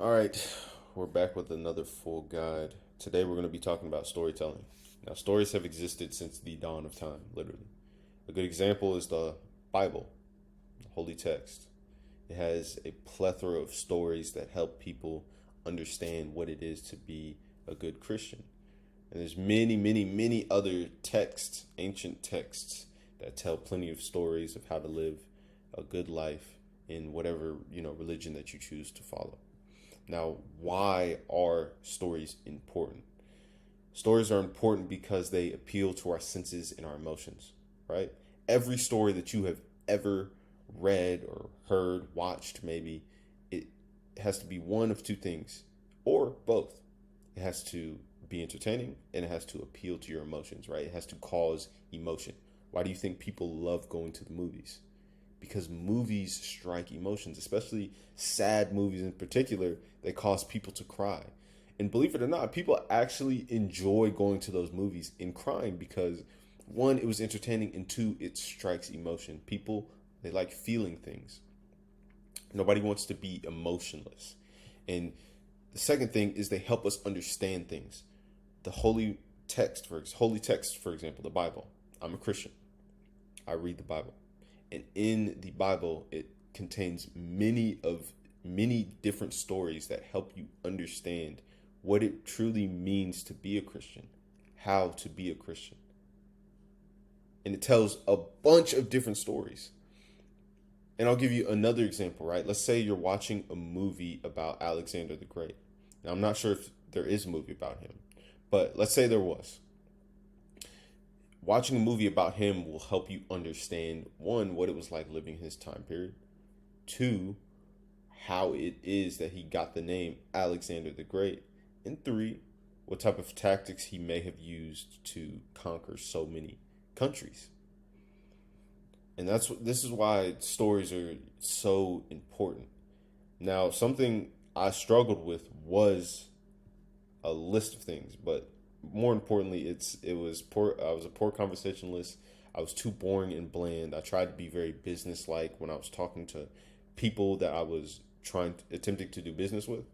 All right, we're back with another full guide. Today we're going to be talking about storytelling. Now, stories have existed since the dawn of time, literally. A good example is the Bible, the holy text. It has a plethora of stories that help people understand what it is to be a good Christian. And there's many other texts, ancient texts, that tell plenty of stories of how to live a good life in whatever, religion that you choose to follow. Now, why are stories important? Stories are important because they appeal to our senses and our emotions, right? Every story that you have ever read or heard, watched, maybe, it has to be one of two things or both. It has to be entertaining and it has to appeal to your emotions, right? It has to cause emotion. Why do you think people love going to the movies? Because movies strike emotions, especially sad movies in particular. They cause people to cry. And believe it or not, people actually enjoy going to those movies and crying because one, it was entertaining, and two, it strikes emotion. People, they like feeling things. Nobody wants to be emotionless. And the second thing is they help us understand things. The holy text, for example, the Bible. I'm a Christian. I read the Bible. And in the Bible, it contains many different stories that help you understand what it truly means to be a Christian, how to be a Christian. And it tells a bunch of different stories. And I'll give you another example, right? Let's say you're watching a movie about Alexander the Great. Now, I'm not sure if there is a movie about him, but let's say there was. Watching a movie about him will help you understand, one, what it was like living his time period, two, how it is that he got the name Alexander the Great, and three, what type of tactics he may have used to conquer so many countries. And this is why stories are so important. Now, something I struggled with was a list of things, but more importantly, it was poor. I was a poor conversationalist. I was too boring and bland. I tried to be very business-like when I was talking to people that I was attempting to do business with.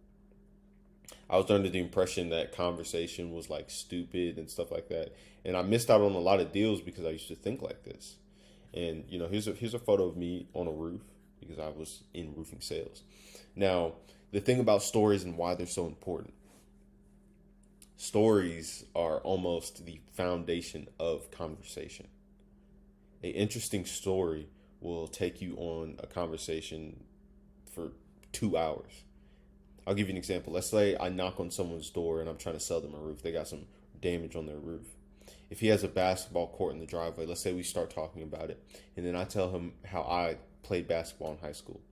I was under the impression that conversation was like stupid and stuff like that, and I missed out on a lot of deals because I used to think like this. And here's a photo of me on a roof because I was in roofing sales. Now, the thing about stories and why they're so important. Stories are almost the foundation of conversation. An interesting story will take you on a conversation for 2 hours. I'll give you an example. Let's say I knock on someone's door and I'm trying to sell them a roof. They got some damage on their roof. If he has a basketball court in the driveway, let's say we start talking about it, and then I tell him how I played basketball in high school.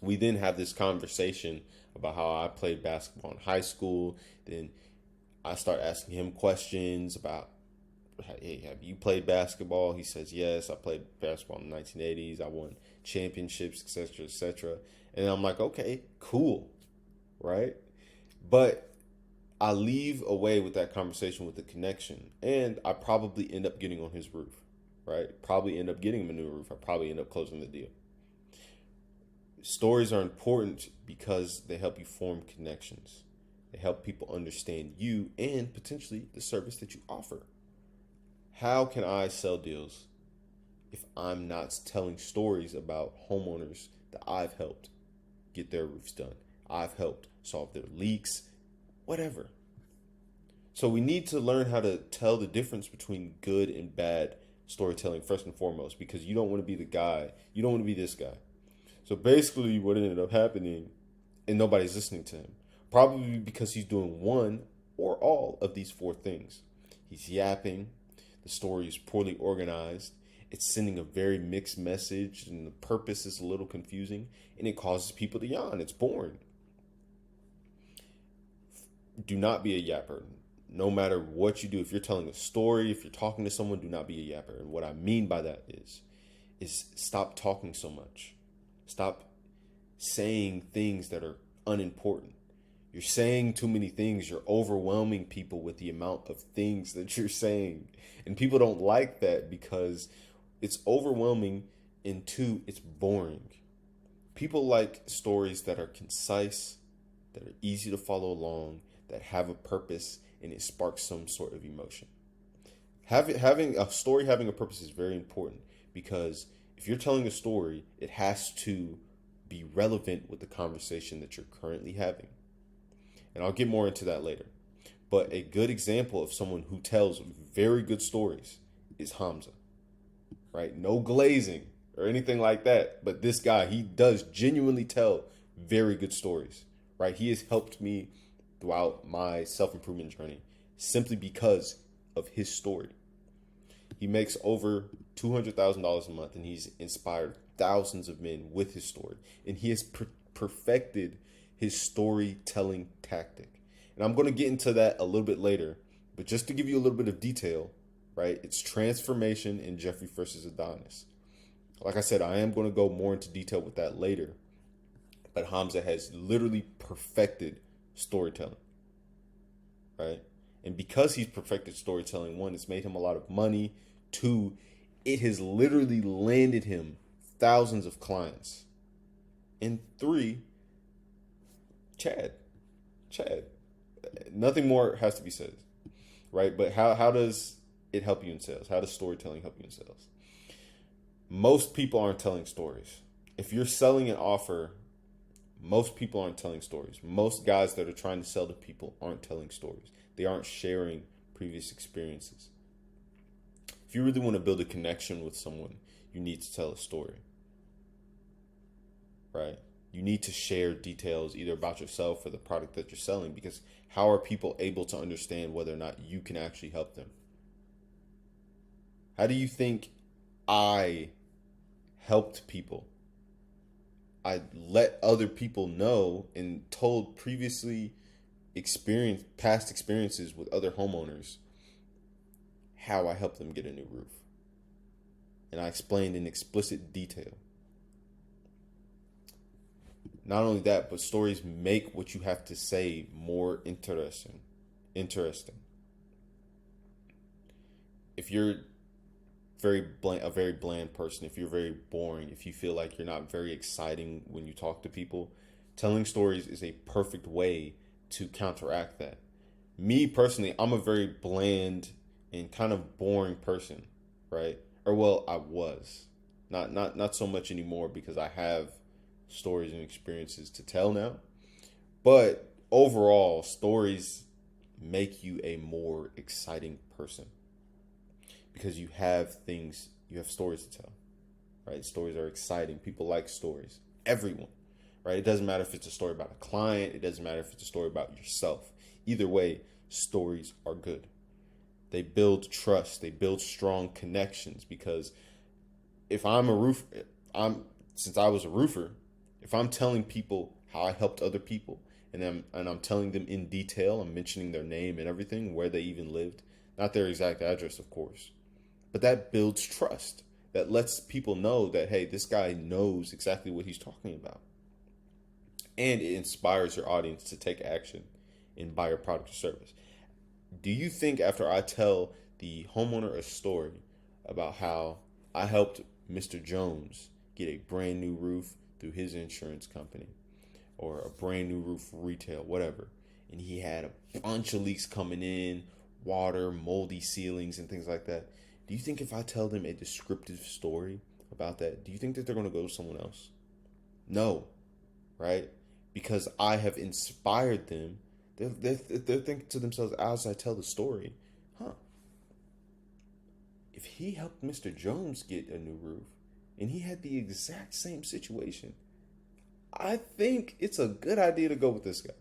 We then have this conversation about how I played basketball in high school. Then I start asking him questions about, hey, have you played basketball? He says, yes, I played basketball in the 1980s. I won championships, etc., etc. And I'm like, okay, cool, right? But I leave away with that conversation with a connection, and I probably end up getting on his roof, right? Probably end up getting him a new roof. I probably end up closing the deal. Stories are important because they help you form connections. They help people understand you and potentially the service that you offer. How can I sell deals if I'm not telling stories about homeowners that I've helped get their roofs done? I've helped solve their leaks, whatever. So we need to learn how to tell the difference between good and bad storytelling first and foremost, because you don't want to be the guy. You don't want to be this guy. So basically what ended up happening, and nobody's listening to him, probably because he's doing one or all of these four things. He's yapping, the story is poorly organized, it's sending a very mixed message, and the purpose is a little confusing, and it causes people to yawn. It's boring. Do not be a yapper. No matter what you do, if you're telling a story, if you're talking to someone, do not be a yapper. And what I mean by that is stop talking so much. Stop saying things that are unimportant. You're saying too many things. You're overwhelming people with the amount of things that you're saying. And people don't like that because it's overwhelming, and two, it's boring. People like stories that are concise, that are easy to follow along, that have a purpose, and it sparks some sort of emotion. Having a story having a purpose is very important because if you're telling a story, it has to be relevant with the conversation that you're currently having. And I'll get more into that later. But a good example of someone who tells very good stories is Hamza, right? No glazing or anything like that. But this guy, he does genuinely tell very good stories, right? He has helped me throughout my self-improvement journey simply because of his story. He makes over $200,000 a month, and he's inspired thousands of men with his story. And he has perfected his storytelling tactic. And I'm going to get into that a little bit later. But just to give you a little bit of detail, right? It's transformation in Jeffrey versus Adonis. Like I said, I am going to go more into detail with that later. But Hamza has literally perfected storytelling, right? And because he's perfected storytelling, one, it's made him a lot of money. Two, it has literally landed him thousands of clients. And three, Chad. Nothing more has to be said, right? But how does it help you in sales? How does storytelling help you in sales? Most people aren't telling stories. If you're selling an offer, most people aren't telling stories. Most guys that are trying to sell to people aren't telling stories. They aren't sharing previous experiences. If you really want to build a connection with someone, you need to tell a story, right? You need to share details either about yourself or the product that you're selling, because how are people able to understand whether or not you can actually help them? How do you think I helped people? I let other people know and told past experiences with other homeowners how I helped them get a new roof. And I explained in explicit detail. Not only that, but stories make what you have to say more interesting. If you're a very bland person, if you're very boring, if you feel like you're not very exciting when you talk to people, telling stories is a perfect way to counteract that. Me personally, I'm a very bland and kind of boring person, right? Or well, I was. Not so much anymore because I have stories and experiences to tell now. But overall, stories make you a more exciting person because you have stories to tell, right? Stories are exciting. People like stories. Everyone, right? It doesn't matter if it's a story about a client. It doesn't matter if it's a story about yourself. Either way, stories are good. They build trust. They build strong connections because if since I was a roofer, if I'm telling people how I helped other people and I'm telling them in detail, I'm mentioning their name and everything, where they even lived, not their exact address, of course, but that builds trust. That lets people know that, hey, this guy knows exactly what he's talking about. And it inspires your audience to take action and buy your product or service. Do you think after I tell the homeowner a story about how I helped Mr. Jones get a brand new roof through his insurance company or a brand new roof retail, whatever, and he had a bunch of leaks coming in, water, moldy ceilings, and things like that, do you think if I tell them a descriptive story about that, do you think that they're going to go to someone else? No, right? Because I have inspired them. They're thinking to themselves as I tell the story, if he helped Mr. Jones get a new roof and he had the exact same situation, I think it's a good idea to go with this guy.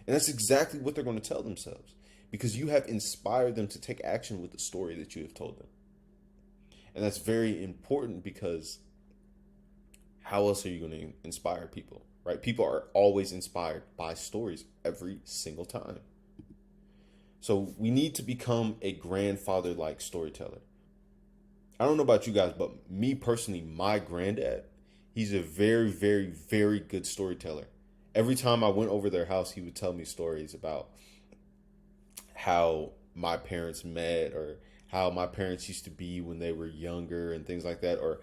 And that's exactly what they're going to tell themselves because you have inspired them to take action with the story that you have told them. And that's very important because how else are you going to inspire people, right? People are always inspired by stories every single time. So we need to become a grandfather-like storyteller. I don't know about you guys, but me personally, my granddad, he's a very, very, very good storyteller. Every time I went over their house, he would tell me stories about how my parents met or how my parents used to be when they were younger and things like that, or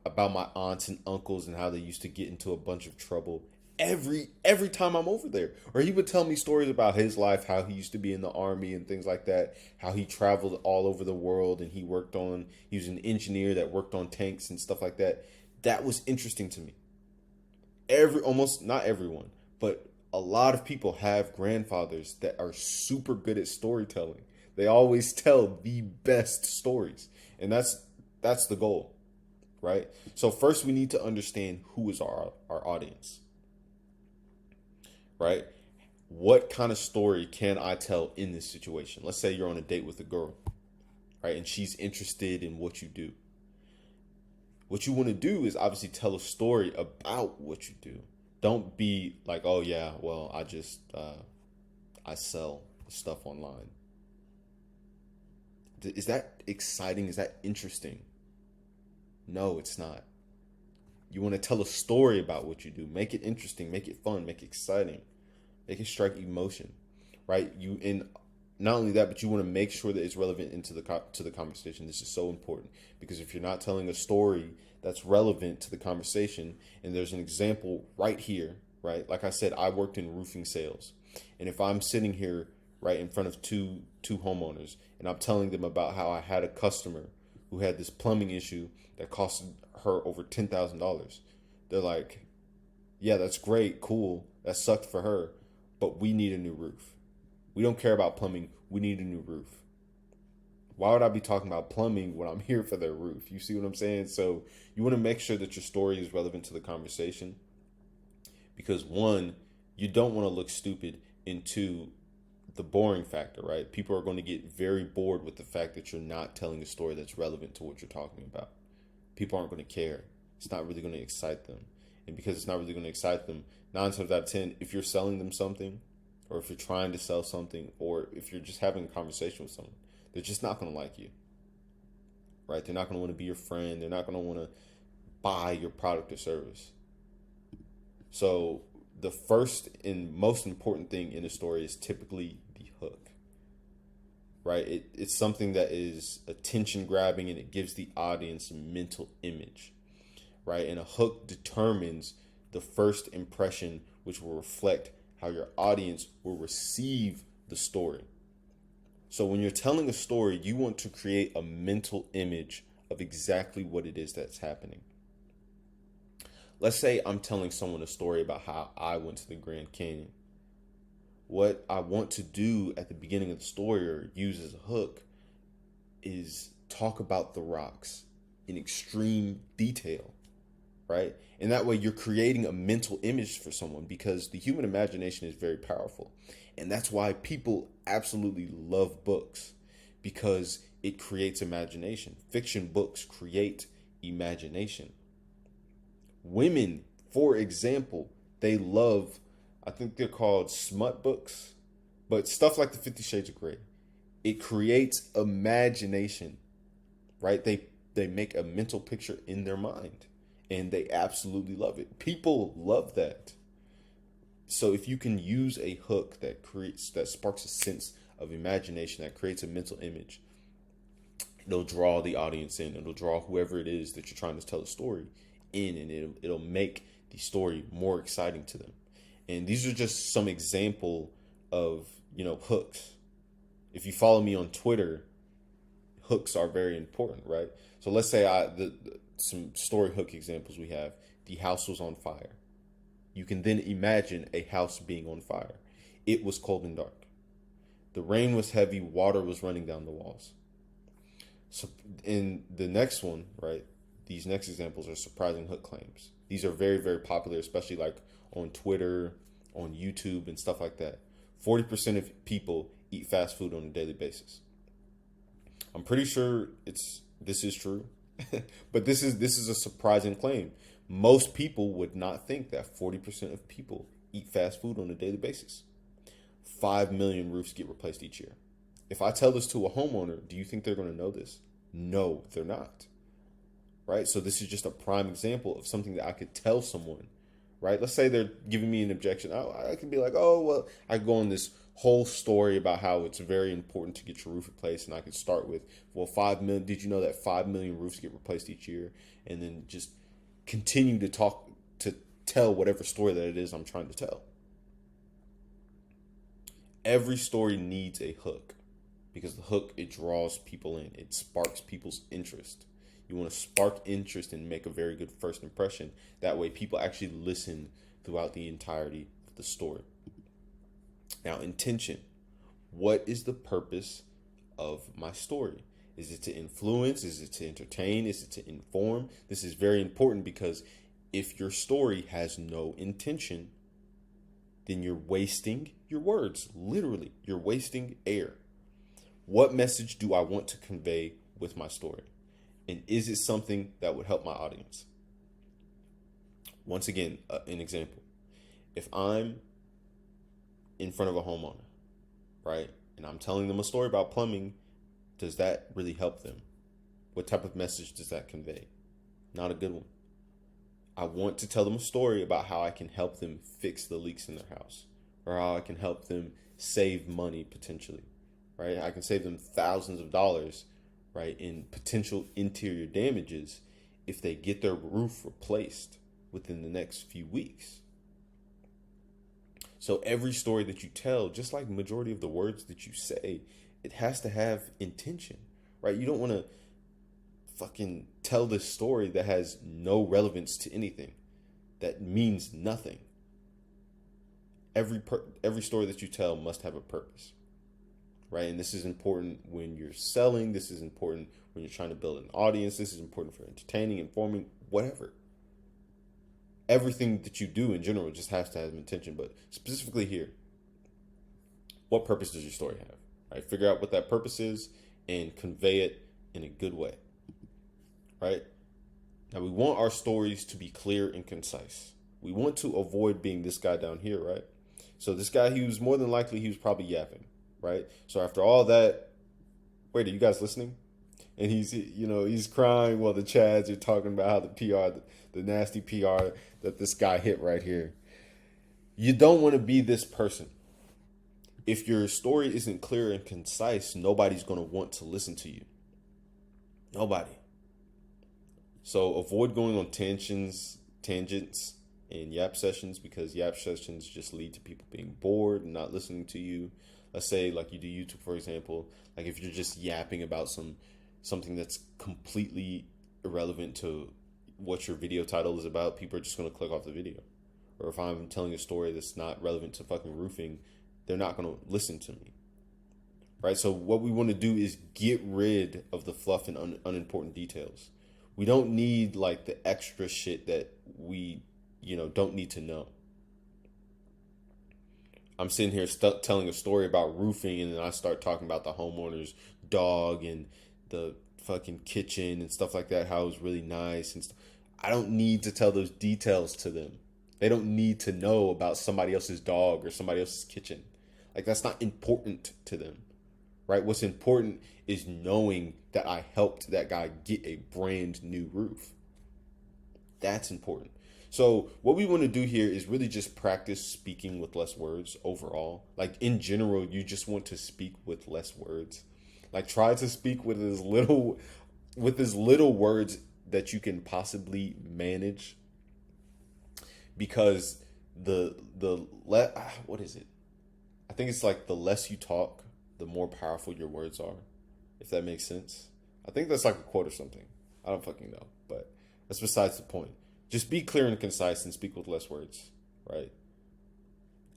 about my aunts and uncles and how they used to get into a bunch of trouble. every time I'm over there. Or he would tell me stories about his life, how he used to be in the army and things like that, how he traveled all over the world and he was an engineer that worked on tanks and stuff like that. That was interesting to me. Almost not everyone, but a lot of people have grandfathers that are super good at storytelling. They always tell the best stories. And that's the goal, right? So first we need to understand who is our audience. Right? What kind of story can I tell in this situation? Let's say you're on a date with a girl, right? And she's interested in what you do. What you want to do is obviously tell a story about what you do. Don't be like, oh yeah, well, I sell stuff online. Is that exciting? Is that interesting? No, it's not. You want to tell a story about what you do. Make it interesting, make it fun, make it exciting. Make it strike emotion, right? And not only that, but you want to make sure that it's relevant to the conversation. This is so important because if you're not telling a story that's relevant to the conversation, and there's an example right here, right? Like I said, I worked in roofing sales, and if I'm sitting here right in front of two homeowners, and I'm telling them about how I had a customer who had this plumbing issue that cost her over $10,000, they're like, yeah, that's great, cool, that sucked for her. But we need a new roof. We don't care about plumbing. We need a new roof. Why would I be talking about plumbing when I'm here for their roof? You see what I'm saying? So you want to make sure that your story is relevant to the conversation. Because one, you don't want to look stupid, and two, the boring factor, right? People are going to get very bored with the fact that you're not telling a story that's relevant to what you're talking about. People aren't going to care. It's not really going to excite them. And because it's not really going to excite them, 9 times out of 10, if you're selling them something, or if you're trying to sell something, or if you're just having a conversation with someone, they're just not going to like you, right? They're not going to want to be your friend. They're not going to want to buy your product or service. So the first and most important thing in a story is typically the hook, right? It's something that is attention grabbing and it gives the audience a mental image, right? And a hook determines the first impression, which will reflect how your audience will receive the story. So when you're telling a story, you want to create a mental image of exactly what it is that's happening. Let's say I'm telling someone a story about how I went to the Grand Canyon. What I want to do at the beginning of the story or use as a hook is talk about the rocks in extreme detail, right? And that way you're creating a mental image for someone because the human imagination is very powerful. And that's why people absolutely love books because it creates imagination. Fiction books create imagination. Women, for example, they love, I think they're called smut books, but stuff like the 50 Shades of Grey. It creates imagination, right? They make a mental picture in their mind and they absolutely love it. People love that. So if you can use a hook that sparks a sense of imagination, that creates a mental image, it'll draw the audience in. It'll draw whoever it is that you're trying to tell a story in, and it'll make the story more exciting to them. And these are just some example of, hooks. If you follow me on Twitter, hooks are very important, right? So let's say some story hook examples we have. The house was on fire. You can then imagine a house being on fire. It was cold and dark. The rain was heavy. Water was running down the walls. So in the next one, right, these next examples are surprising hook claims. These are very, very popular, especially like on Twitter, on YouTube, and stuff like that. 40% of people eat fast food on a daily basis. I'm pretty sure this is true, but this is a surprising claim. Most people would not think that 40% of people eat fast food on a daily basis. 5 million roofs get replaced each year. If I tell this to a homeowner, do you think they're going to know this? No, they're not. Right? So this is just a prime example of something that I could tell someone, right? Let's say they're giving me an objection. I can be like, oh, well, I go on this whole story about how it's very important to get your roof replaced. And I could start with, well, 5 million. Did you know that 5 million roofs get replaced each year? And then just continue to tell whatever story that it is I'm trying to tell. Every story needs a hook, because the hook, it draws people in. It sparks people's interest. You want to spark interest and make a very good first impression. That way people actually listen throughout the entirety of the story. Now, intention. What is the purpose of my story? Is it to influence? Is it to entertain? Is it to inform? This is very important, because if your story has no intention, then you're wasting your words. Literally, you're wasting air. What message do I want to convey with my story? And is it something that would help my audience? Once again, an example. If I'm in front of a homeowner, right, and I'm telling them a story about plumbing, does that really help them? What type of message does that convey? Not a good one. I want to tell them a story about how I can help them fix the leaks in their house, or how I can help them save money potentially, right? I can save them thousands of dollars, right, in potential interior damages if they get their roof replaced within the next few weeks. So every story that you tell, just like the majority of the words that you say, it has to have intention, right? You don't want to fucking tell this story that has no relevance to anything, that means nothing. Every story that you tell must have a purpose, right? And this is important when you're selling. This is important when you're trying to build an audience. This is important for entertaining, informing, whatever. Everything that you do in general just has to have intention. But specifically here, what purpose does your story have? Right? Figure out what that purpose is and convey it in a good way. Right? Now, we want our stories to be clear and concise. We want to avoid being this guy down here, right? So this guy, he was probably yapping, right? So after all that, wait, are you guys listening? And he's crying while the Chads are talking about how the nasty PR that this guy hit right here. You don't want to be this person. If your story isn't clear and concise, nobody's going to want to listen to you. Nobody. So avoid going on tangents, and yap sessions, because yap sessions just lead to people being bored and not listening to you. Let's say like you do YouTube, for example. Like if you're just yapping about something that's completely irrelevant to what your video title is about, people are just going to click off the video. Or if I'm telling a story that's not relevant to fucking roofing, they're not going to listen to me. Right? So what we want to do is get rid of the fluff and unimportant details. We don't need like the extra shit that we, don't need to know. I'm sitting here telling a story about roofing, and then I start talking about the homeowner's dog and the fucking kitchen and stuff like that, how it was really nice and stuff. I don't need to tell those details to them. They don't need to know about somebody else's dog or somebody else's kitchen. Like, that's not important to them, right? What's important is knowing that I helped that guy get a brand new roof. That's important. So what we want to do here is really just practice speaking with less words overall. Like in general, you just want to speak with less words. Like try to speak with as little words that you can possibly manage. Because what is it? I think it's like the less you talk, the more powerful your words are. If that makes sense. I think that's like a quote or something. I don't fucking know, but that's besides the point. Just be clear and concise and speak with less words, right?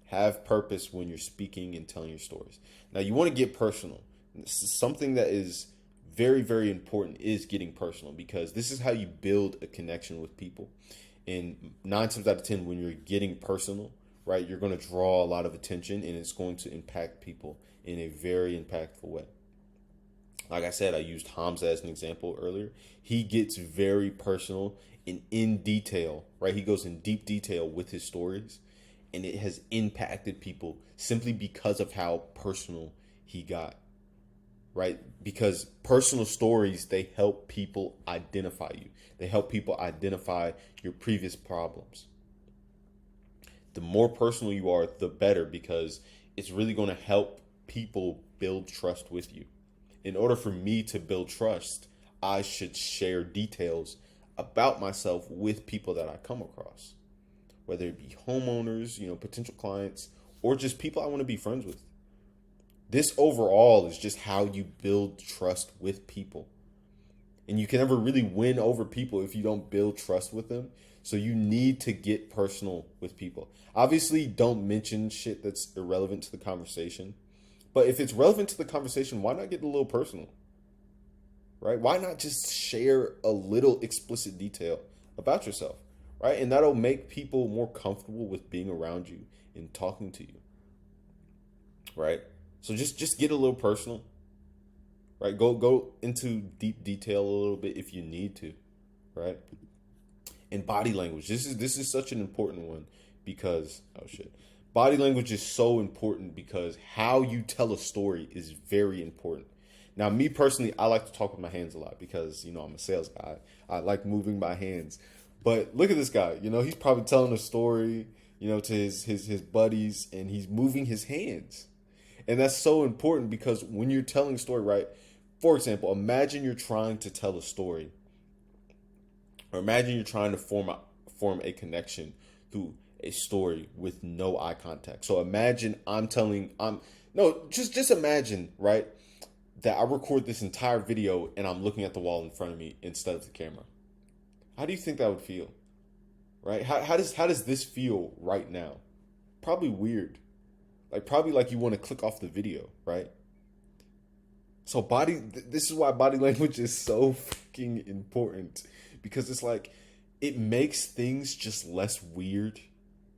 Have purpose when you're speaking and telling your stories. Now, you want to get personal. Something that is very, very important is getting personal, because this is how you build a connection with people. And 9 times out of 10, when you're getting personal, right, you're going to draw a lot of attention, and it's going to impact people in a very impactful way. Like I said, I used Hamza as an example earlier. He gets very personal and in detail, right? He goes in deep detail with his stories, and it has impacted people simply because of how personal he got, right? Because personal stories, they help people identify you. They help people identify your previous problems. The more personal you are, the better, because it's really going to help people build trust with you. In order for me to build trust, I should share details about myself with people that I come across, whether it be homeowners, potential clients, or just people I want to be friends with. This overall is just how you build trust with people. And you can never really win over people if you don't build trust with them. So you need to get personal with people. Obviously, don't mention shit that's irrelevant to the conversation. But if it's relevant to the conversation, why not get a little personal? Right? Why not just share a little explicit detail about yourself? Right? And that'll make people more comfortable with being around you and talking to you. Right? So just get a little personal. Right? Go into deep detail a little bit if you need to. Right? And body language. This is such an important one because body language is so important because how you tell a story is very important. Now, me personally, I like to talk with my hands a lot because, I'm a sales guy. I like moving my hands. But look at this guy. He's probably telling a story, to his buddies, and he's moving his hands. And that's so important because when you're telling a story, right? For example, imagine you're trying to tell a story. Or imagine you're trying to form a connection through a story with no eye contact. So imagine just imagine, right, that I record this entire video and I'm looking at the wall in front of me instead of the camera. How do you think that would feel? Right? How does this feel right now? Probably weird. Probably like you want to click off the video, right? So this is why body language is so fucking important. Because it's it makes things just less weird,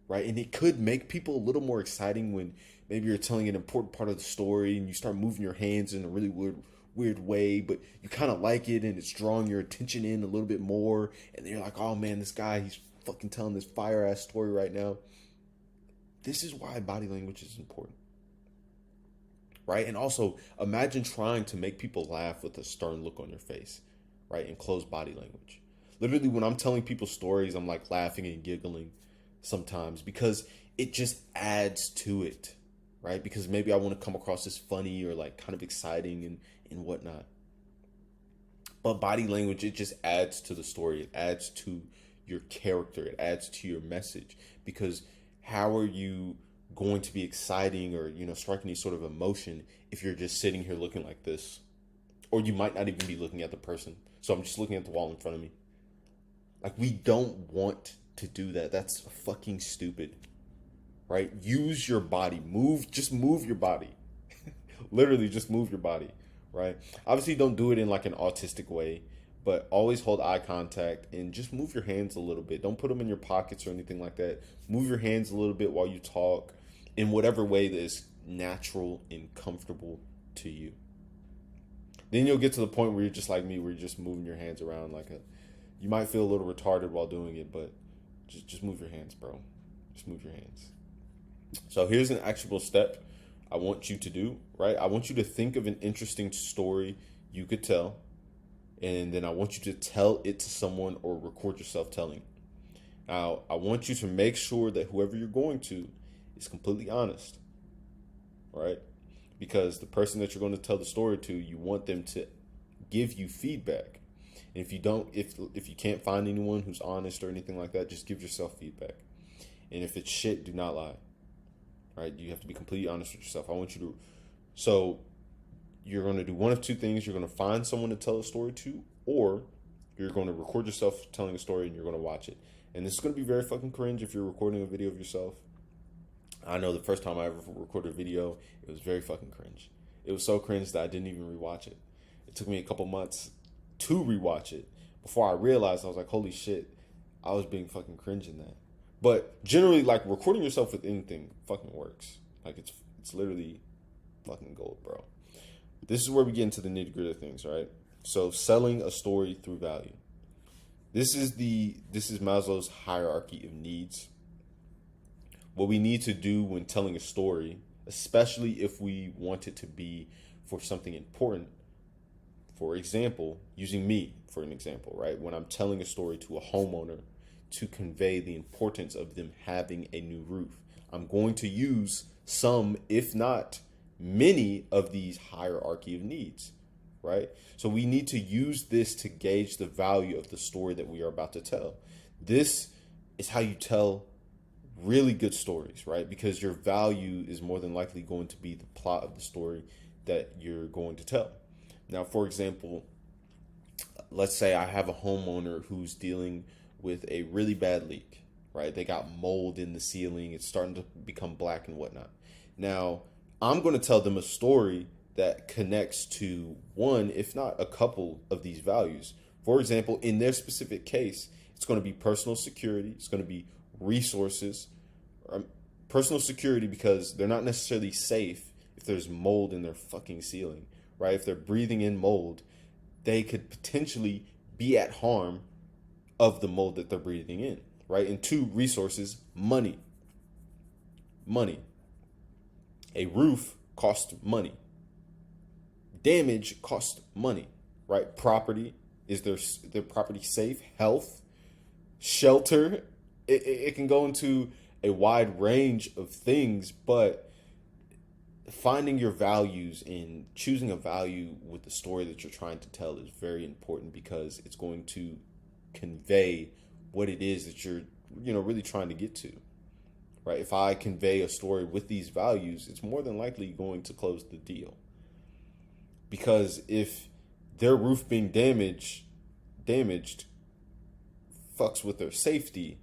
right? And it could make people a little more exciting when maybe you're telling an important part of the story and you start moving your hands in a really weird way, but you kind of like it and it's drawing your attention in a little bit more. And then you're like, oh man, this guy, he's fucking telling this fire ass story right now. This is why body language is important. Right? And also imagine trying to make people laugh with a stern look on your face, right? And closed body language. Literally, when I'm telling people stories, I'm laughing and giggling sometimes because it just adds to it, right? Because maybe I want to come across as funny or kind of exciting and whatnot. But body language, it just adds to the story. It adds to your character. It adds to your message. Because how are you going to be exciting or, striking any sort of emotion if you're just sitting here looking like this? Or you might not even be looking at the person. So I'm just looking at the wall in front of me. We don't want to do that. That's fucking stupid. Right? Use your body. Just move your body. Literally, just move your body. Right? Obviously, don't do it in an autistic way, but always hold eye contact and just move your hands a little bit. Don't put them in your pockets or anything like that. Move your hands a little bit while you talk in whatever way that is natural and comfortable to you. Then you'll get to the point where you're just like me, where you're just moving your hands around you might feel a little retarded while doing it, but just move your hands, bro. Just move your hands. So here's an actionable step I want you to do, right? I want you to think of an interesting story you could tell, and then I want you to tell it to someone or record yourself telling. Now, I want you to make sure that whoever you're going to is completely honest, right? Because the person that you're going to tell the story to, you want them to give you feedback. And if you can't find anyone who's honest or anything like that, just give yourself feedback. And if it's shit, do not lie. Right? You have to be completely honest with yourself. I want you to. So you're going to do one of two things. You're going to find someone to tell a story to, or you're going to record yourself telling a story and you're going to watch it. And this is going to be very fucking cringe if you're recording a video of yourself. I know the first time I ever recorded a video, it was very fucking cringe. It was so cringe that I didn't even rewatch it. It took me a couple months to rewatch it before I realized, I was like, holy shit, I was being fucking cringe in that. But generally, recording yourself with anything fucking works. It's literally fucking gold, bro. This is where we get into the nitty gritty of things, right? So selling a story through value. This is Maslow's hierarchy of needs. What we need to do when telling a story, especially if we want it to be for something important. For example, using me for an example, right? When I'm telling a story to a homeowner to convey the importance of them having a new roof, I'm going to use some, if not many, of these hierarchy of needs, right? So we need to use this to gauge the value of the story that we are about to tell. This is how you tell really good stories, right? Because your value is more than likely going to be the plot of the story that you're going to tell. Now, for example, let's say I have a homeowner who's dealing with a really bad leak, right? They got mold in the ceiling, it's starting to become black and whatnot. Now, I'm going to tell them a story that connects to one, if not a couple of these values. For example, in their specific case, it's going to be personal security, it's going to be resources, personal security because they're not necessarily safe if there's mold in their fucking ceiling, right? If they're breathing in mold, they could potentially be at harm of the mold that they're breathing in, right? And two, resources, money. Money. A roof costs money. Damage costs money, right? Property, is their property safe? Health, shelter. It can go into a wide range of things, but finding your values and choosing a value with the story that you're trying to tell is very important because it's going to convey what it is that you're, really trying to get to, right? If I convey a story with these values, it's more than likely going to close the deal. Because if their roof being damaged fucks with their safety,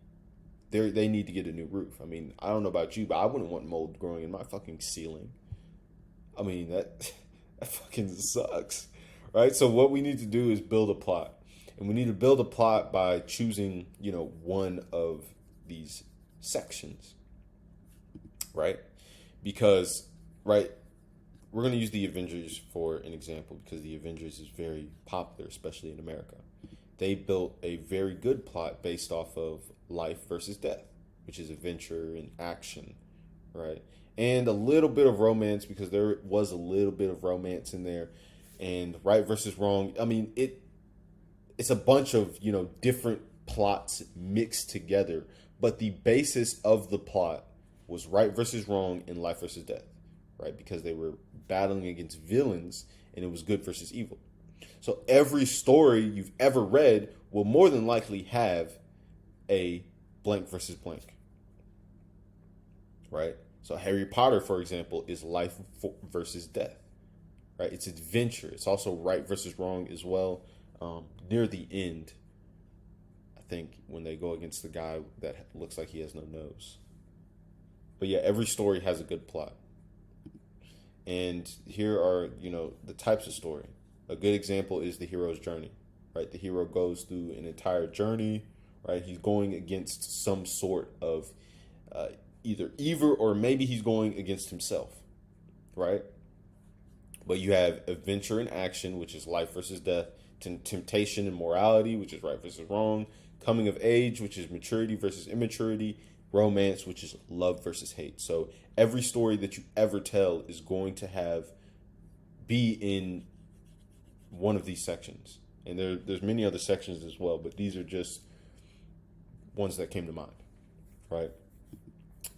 they need to get a new roof. I mean, I don't know about you, but I wouldn't want mold growing in my fucking ceiling. I mean, that fucking sucks, right? So what we need to do is build a plot. And we need to build a plot by choosing, one of these sections, right? Because, right, we're going to use the Avengers for an example because the Avengers is very popular, especially in America. They built a very good plot based off of life versus death, which is adventure and action, right? And a little bit of romance because there was a little bit of romance in there, and right versus wrong. I mean, it's a bunch of, different plots mixed together, but the basis of the plot was right versus wrong and life versus death, right? Because they were battling against villains and it was good versus evil. So every story you've ever read will more than likely have a blank versus blank, right? So Harry Potter, for example, is life versus death, right? It's adventure. It's also right versus wrong as well. Near the end, I think, when they go against the guy that looks like he has no nose. But yeah, every story has a good plot. And here are, the types of story. A good example is the hero's journey, right? The hero goes through an entire journey, right? He's going against some sort of either evil or maybe he's going against himself, right? But you have adventure and action, which is life versus death, temptation and morality, which is right versus wrong, coming of age, which is maturity versus immaturity, romance, which is love versus hate. So every story that you ever tell is going to be in one of these sections. And there's many other sections as well, but these are just ones that came to mind, right?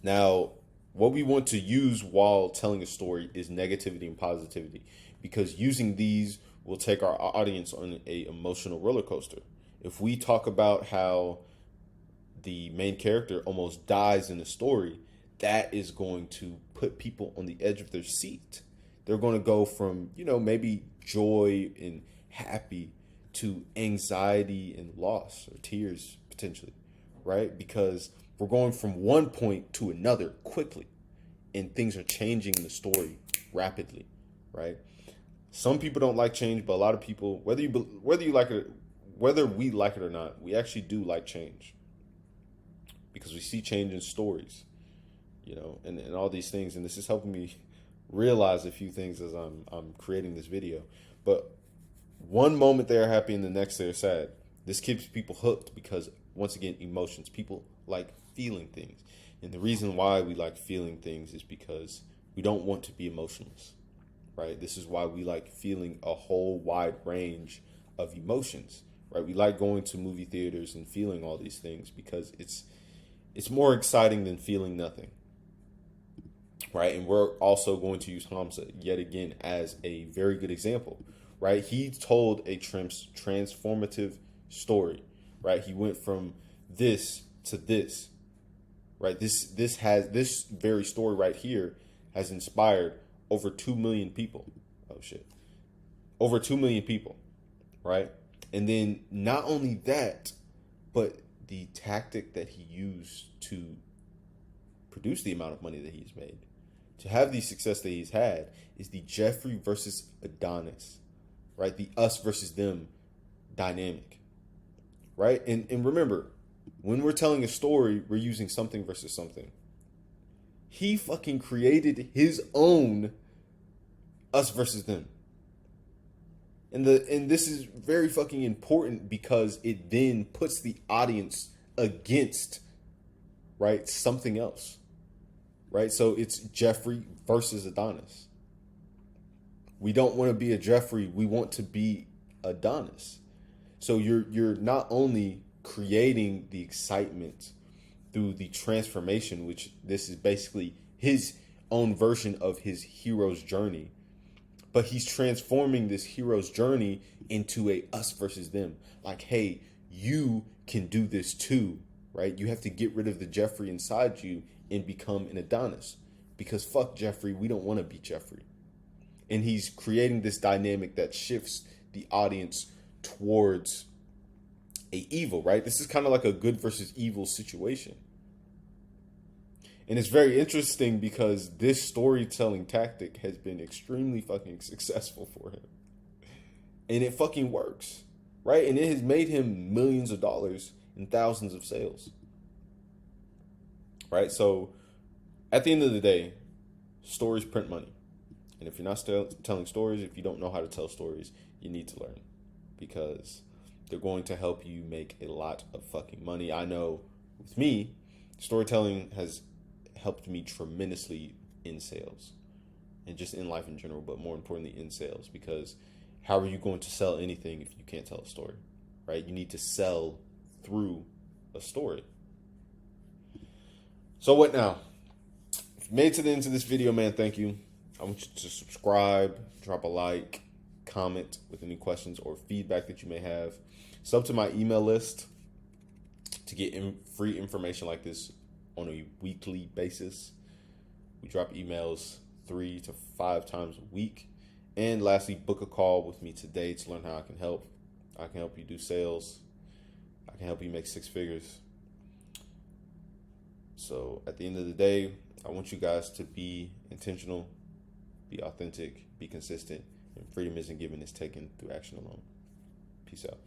Now, what we want to use while telling a story is negativity and positivity, because using these will take our audience on a emotional roller coaster. If we talk about how the main character almost dies in the story, that is going to put people on the edge of their seat. They're going to go from, maybe joy and happy to anxiety and loss or tears potentially, right? Because we're going from one point to another quickly, and things are changing in the story rapidly, right? Some people don't like change, but a lot of people, whether we like it or not, we actually do like change because we see change in stories, and all these things. And this is helping me realize a few things as I'm creating this video. But one moment they're happy and the next they're sad. This keeps people hooked because, once again, emotions. People like feeling things. And the reason why we like feeling things is because we don't want to be emotionless, right? This is why we like feeling a whole wide range of emotions, right? We like going to movie theaters and feeling all these things because it's more exciting than feeling nothing, right? And we're also going to use Hamza yet again as a very good example, right? He told a transformative story, right? He went from this to this, right? This very story right here has inspired over 2 million people. Oh shit. Over 2 million people, right? And then not only that, but the tactic that he used to produce the amount of money that he's made, to have the success that he's had, is the Jeffrey versus Adonis, right? The us versus them dynamic, right? And remember, when we're telling a story, we're using something versus something. He fucking created his own us versus them. And this is very fucking important because it then puts the audience against, right, something else. Right? So it's Jeffrey versus Adonis. We don't want to be a Jeffrey, we want to be Adonis. So you're not only creating the excitement through the transformation, which this is basically his own version of his hero's journey, but he's transforming this hero's journey into a us versus them. Like, hey, you can do this too, right? You have to get rid of the Jeffrey inside you and become an Adonis, because fuck Jeffrey, we don't want to be Jeffrey. And he's creating this dynamic that shifts the audience towards a evil, right? This is kind of like a good versus evil situation. And it's very interesting because this storytelling tactic has been extremely fucking successful for him. And it fucking works, right? And it has made him millions of dollars and thousands of sales. Right? So at the end of the day, stories print money. And if you're not still telling stories, if you don't know how to tell stories, you need to learn, because they're going to help you make a lot of fucking money. I know with me, storytelling has helped me tremendously in sales and just in life in general, but more importantly in sales, because how are you going to sell anything if you can't tell a story, right? You need to sell through a story. So what now? If you made it to the end of this video, man, thank you. I want you to subscribe, drop a like, comment with any questions or feedback that you may have. Sub to my email list to get free information like this on a weekly basis. We drop emails 3 to 5 times a week. And lastly, book a call with me today to learn how I can help. I can help you do sales. I can help you make 6 figures. So at the end of the day, I want you guys to be intentional, be authentic, be consistent, and freedom isn't given, it's taken through action alone. Peace out.